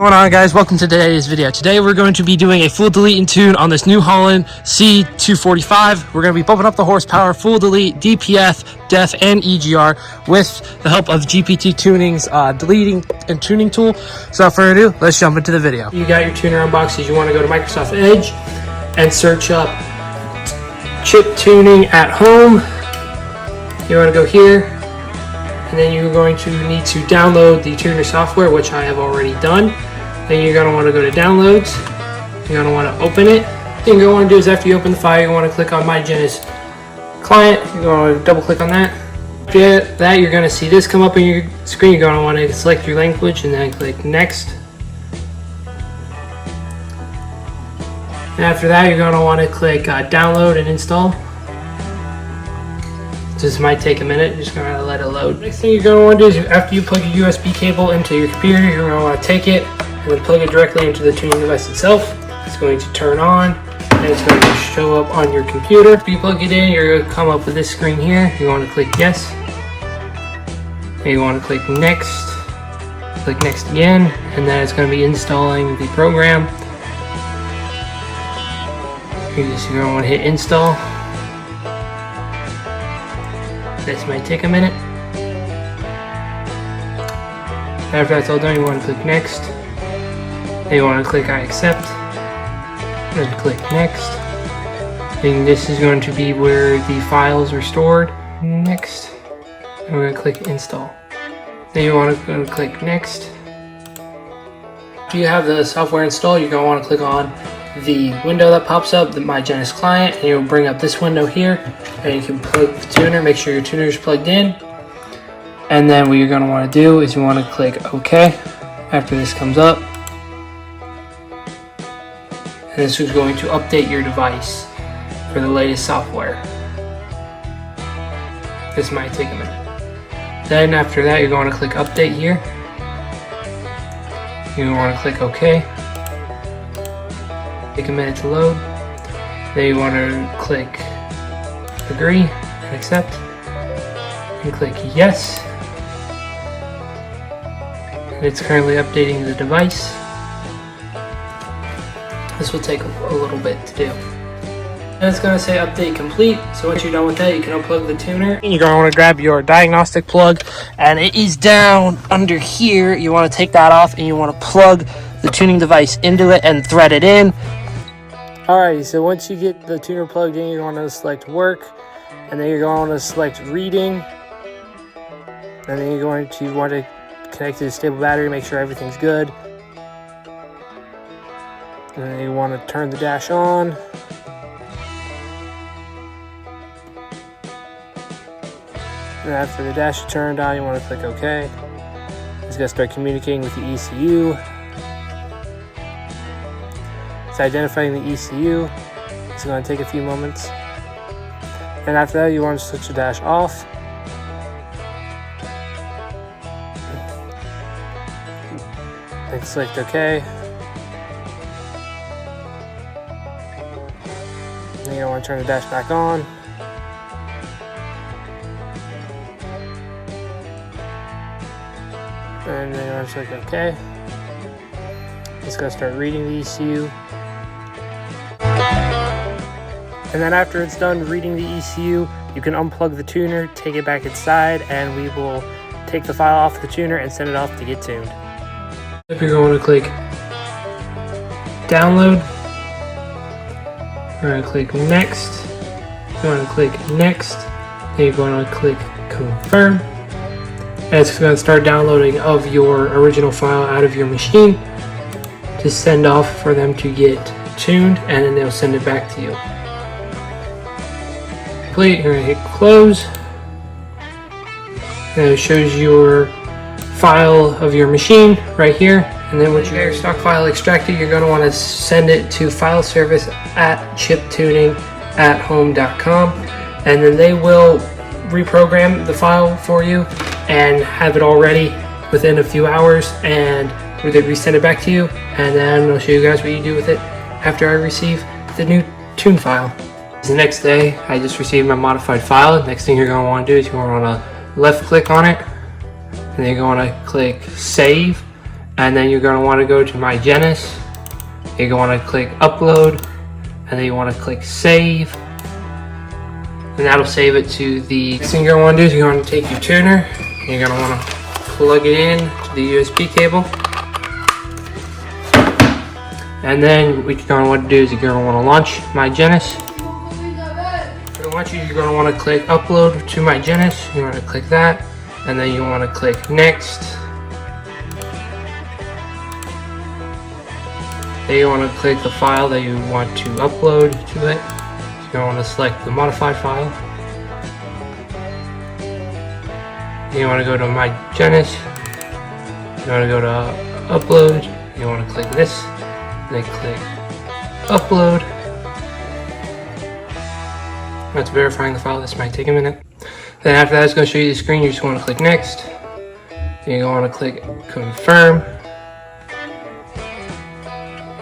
What's going on, guys? Welcome to today's video. Today we're going to be doing a full delete and tune on this new Holland C245. We're going to be bumping up the horsepower, full delete, DPF DEF and EGR with the help of GPT Tuning's deleting and tuning tool. So without further ado, let's jump into the video. You got your tuner unboxed. You want to go to Microsoft Edge and search up chip tuning at home. You want to go here, and then you're going to need to download the tuner software, which I have already done. Then you're going to want to go to downloads. You're going to want to open it. The thing you're going to want to do is after you open the file, you want to click on My Genesis client. You're going to double click on that. After that, you're going to see this come up on your screen. You're going to want to select your language and then click next. And after that, you're going to want to click download and install. This might take a minute, just gonna let it load. Next thing you're gonna want to do is after you plug your USB cable into your computer, you're gonna want to take it and then plug it directly into the tuning device itself. It's going to turn on and it's going to show up on your computer. If you plug it in, you're gonna come up with this screen here. You want to click yes. And you want to click next. Click next again, and then it's going to be installing the program. You're gonna want to hit install. This might take a minute. After that's all done, you want to click next. Then you want to click I accept. Then click next. And this is going to be where the files are stored. Next. And we're going to click install. Then you want to go and click next. If you have the software installed, you're going to want to click on the window that pops up, the My Genesis client, and you'll bring up this window here, and you can plug the tuner. Make sure your tuner is plugged in, and then what you're going to want to do is you want to click OK after this comes up, and this is going to update your device for the latest software. This might take a minute. Then after that, you're going to click update here. You want to click OK. Take a minute to load. Then you want to click agree and accept, and click yes. And it's currently updating the device. This will take a little bit to do. And it's going to say update complete. So once you're done with that, you can unplug the tuner. You're going to want to grab your diagnostic plug, and it is down under here. You want to take that off, and you want to plug the tuning device into it and thread it in. Alright, so once you get the tuner plugged in, you're going to select work, and then you're going to select reading, and then you're going to want to connect to the stable battery, make sure everything's good, and then you want to turn the dash on, and after the dash is turned on, you want to click OK. It's going to start communicating with the ECU. Identifying the ECU. It's going to take a few moments, and after that you want to switch the dash off, then select OK, then you want to turn the dash back on, and then you want to select OK. It's going to start reading the ECU. And then after it's done reading the ECU, you can unplug the tuner, take it back inside, and we will take the file off the tuner and send it off to get tuned. If you're going to click download, you're going to click next, you're going to click next, then you're going to click confirm, and it's going to start downloading of your original file out of your machine to send off for them to get tuned, and then they'll send it back to you. You're going to hit close, and it shows your file of your machine right here. And then once you get your stock file extracted, you're going to want to send it to file service at chiptuningathome.com, and then they will reprogram the file for you and have it all ready within a few hours, and we're going to resend it back to you, and then I'll show you guys what you do with it after I receive the new tune file. The next day, I just received my modified file. Next thing you're going to want to do is you're going to want to left click on it, and then you're going to click save, and then you're going to want to go to My Genesis. You're going to click Upload, and then you want to click Save, and that'll save it to the. Next thing you're going to want to do is you're going to take your tuner, and you're going to want to plug it in to the USB cable. And then what you're going to want to do is you're going to want to launch My Genesis. You're going to want to click Upload to My Genesis. You want to click that, and then you want to click Next. Then you want to click the file that you want to upload to it. So you're going to want to select the modified file. You want to go to My Genesis. You want to go to Upload. You want to click this. Then click Upload. That's verifying the file. This might take a minute. Then after that, it's going to show you the screen. You just want to click Next. Then you want to click Confirm.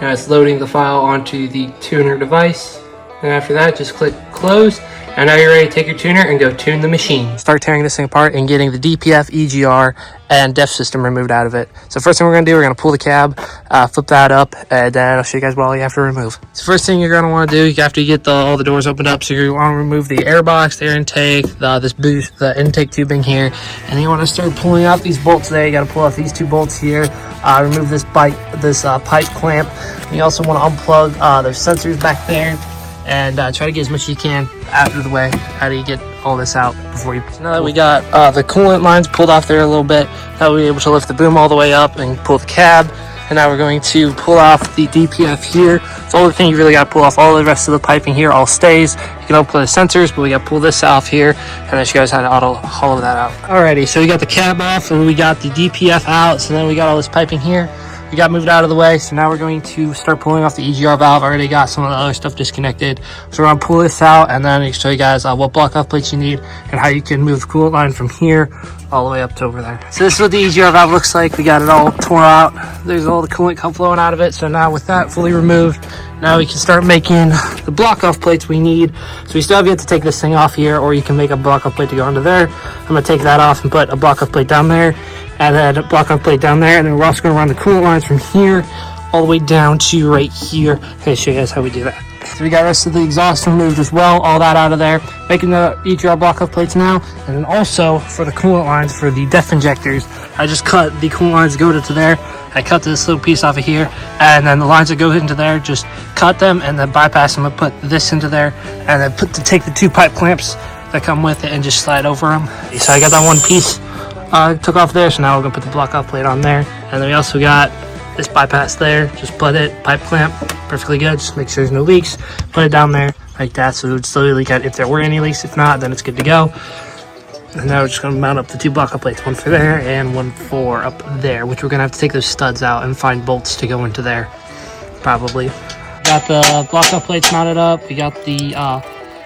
Now it's loading the file onto the tuner device. And after that, just click Close. And now you're ready to take your tuner and go tune the machine. Start tearing this thing apart and getting the DPF, EGR, and DEF system removed out of it. So first thing we're going to do, we're going to pull the cab, flip that up, and then I'll show you guys what all you have to remove. So first thing you're going to want to do, after you get all the doors opened up, so you want to remove the air box, the air intake, this boost, the intake tubing here, and then you want to start pulling out these bolts there. You got to pull out these two bolts here, remove this pipe clamp. And you also want to unplug those sensors back there, and try to get as much as you can out of the way. How do you get all this out before you... So now that we got the coolant lines pulled off there a little bit, now we're able to lift the boom all the way up and pull the cab. And now we're going to pull off the DPF here. It's the only thing you really got to pull off. All the rest of the piping here all stays. You can open the sensors, but we got to pull this off here, and then show you guys how to hollow that out. Alrighty, so we got the cab off, and we got the DPF out, so then we got all this piping here. We got moved out of the way, so now we're going to start pulling off the EGR valve. I already got some of the other stuff disconnected, so we're going to pull this out, and then I'll show you guys what block off plates you need and how you can move the coolant line from here all the way up to over there. So this is what the EGR valve looks like. We got it all torn out. There's all the coolant come flowing out of it. So now with that fully removed, now we can start making the block off plates we need. So we still have yet to take this thing off here, or you can make a block off plate to go under there. I'm going to take that off and put a block off plate down there, and then a block off plate down there, and then we're also going to run the coolant lines from here all the way down to right here. I'm going to show you guys how we do that. So we got the rest of the exhaust removed as well, all that out of there. Making the EGR block off plates now, and then also for the coolant lines for the DEF injectors, I just cut the coolant lines that go to there. I cut this little piece off of here, and then the lines that go into there, just cut them and then bypass them and put this into there, and then take the two pipe clamps that come with it and just slide over them. So I got that one piece took off there, so now we're gonna put the block off plate on there, and then we also got this bypass there. Just put it, pipe clamp, perfectly good. Just make sure there's no leaks. Put it down there like that, so it would slowly leak out if there were any leaks. If not, then it's good to go. And now we're just gonna mount up the two block off plates, one for there and one for up there, which we're gonna have to take those studs out and find bolts to go into there, probably. Got the block off plates mounted up. We got the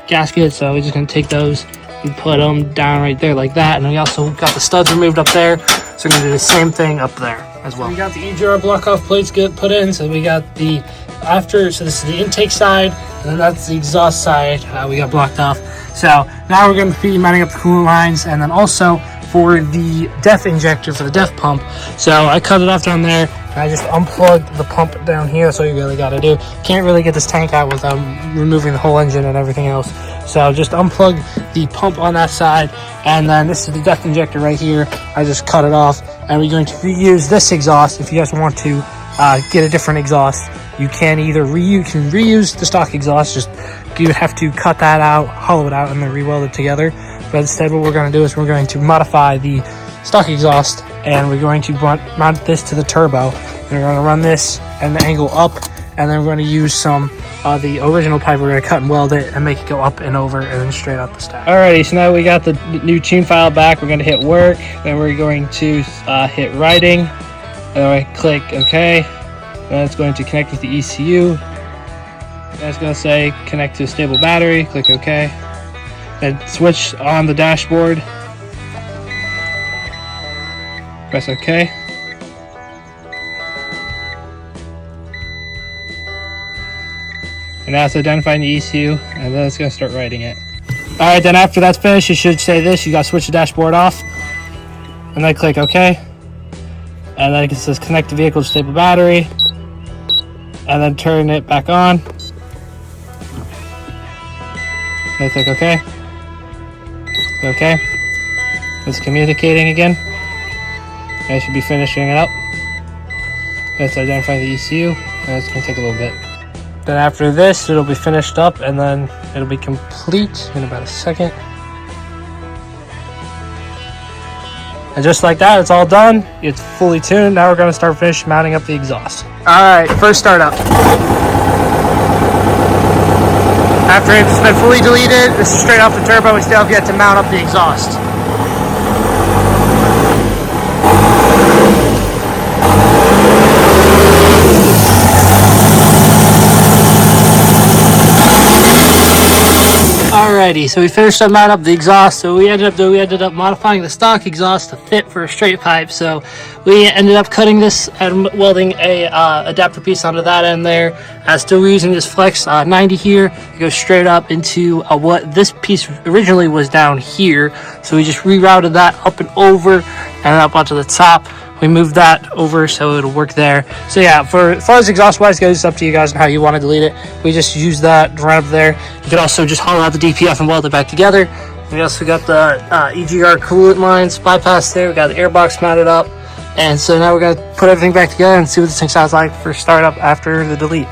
gasket, so we're just gonna take those and put them down right there like that. And we also got the studs removed up there, so we're gonna do the same thing up there as well. We got the EGR block off plates put in, so we got the so this is the intake side, and then that's the exhaust side we got blocked off. So now we're going to be mounting up the coolant lines, and then also for the DEF injector for the DEF pump. So I cut it off down there, and I just unplugged the pump down here. That's all you really got to do. Can't really get this tank out without removing the whole engine and everything else. So just unplug the pump on that side, and then this is the DEF injector right here. I just cut it off, and we're going to reuse this exhaust. If you guys want to get a different exhaust, you can either reuse the stock exhaust. Just you would have to cut that out, hollow it out, and then re-weld it together. But instead, what we're going to do is we're going to modify the stock exhaust, and we're going to mount this to the turbo. And we're going to run this and the angle up, and then we're going to use some the original pipe. We're going to cut and weld it and make it go up and over and then straight out the stack. Alrighty, so now we got the new tune file back. We're going to hit work, then we're going to hit writing, and then we click OK. Then it's going to connect with the ECU. Then it's going to say connect to a stable battery. Click OK. Then switch on the dashboard. Press OK. And now it's identifying the ECU, and then it's going to start writing it. Alright, then after that's finished, you should say this. You got to switch the dashboard off, and then click OK. and then it says connect the vehicle to stable battery, and then turn it back on. And I click OK. Okay. It's communicating again. I should be finishing it up. Let's identify the ECU, and it's going to take a little bit. Then after this, it'll be finished up, and then it'll be complete in about a second. And just like that, it's all done. It's fully tuned. Now we're going to start mounting up the exhaust. Alright, first startup. After it's been fully deleted, this is straight off the turbo. We still have yet to mount up the exhaust. Alrighty, so we finished up mounting up the exhaust. So we ended up modifying the stock exhaust to fit for a straight pipe. So we ended up cutting this and welding a adapter piece onto that end there. Still using this Flex 90 here. It goes straight up into what this piece originally was down here. So we just rerouted that up and over and up onto the top. We moved that over so it'll work there. So yeah, as far as exhaust wise goes, it's up to you guys on how you want to delete it. We just use that right up there. You could also just hollow out the DPF and weld it back together. We also got the EGR coolant lines bypassed there. We got the airbox mounted up. And so now we're going to put everything back together and see what this thing sounds like for startup after the delete.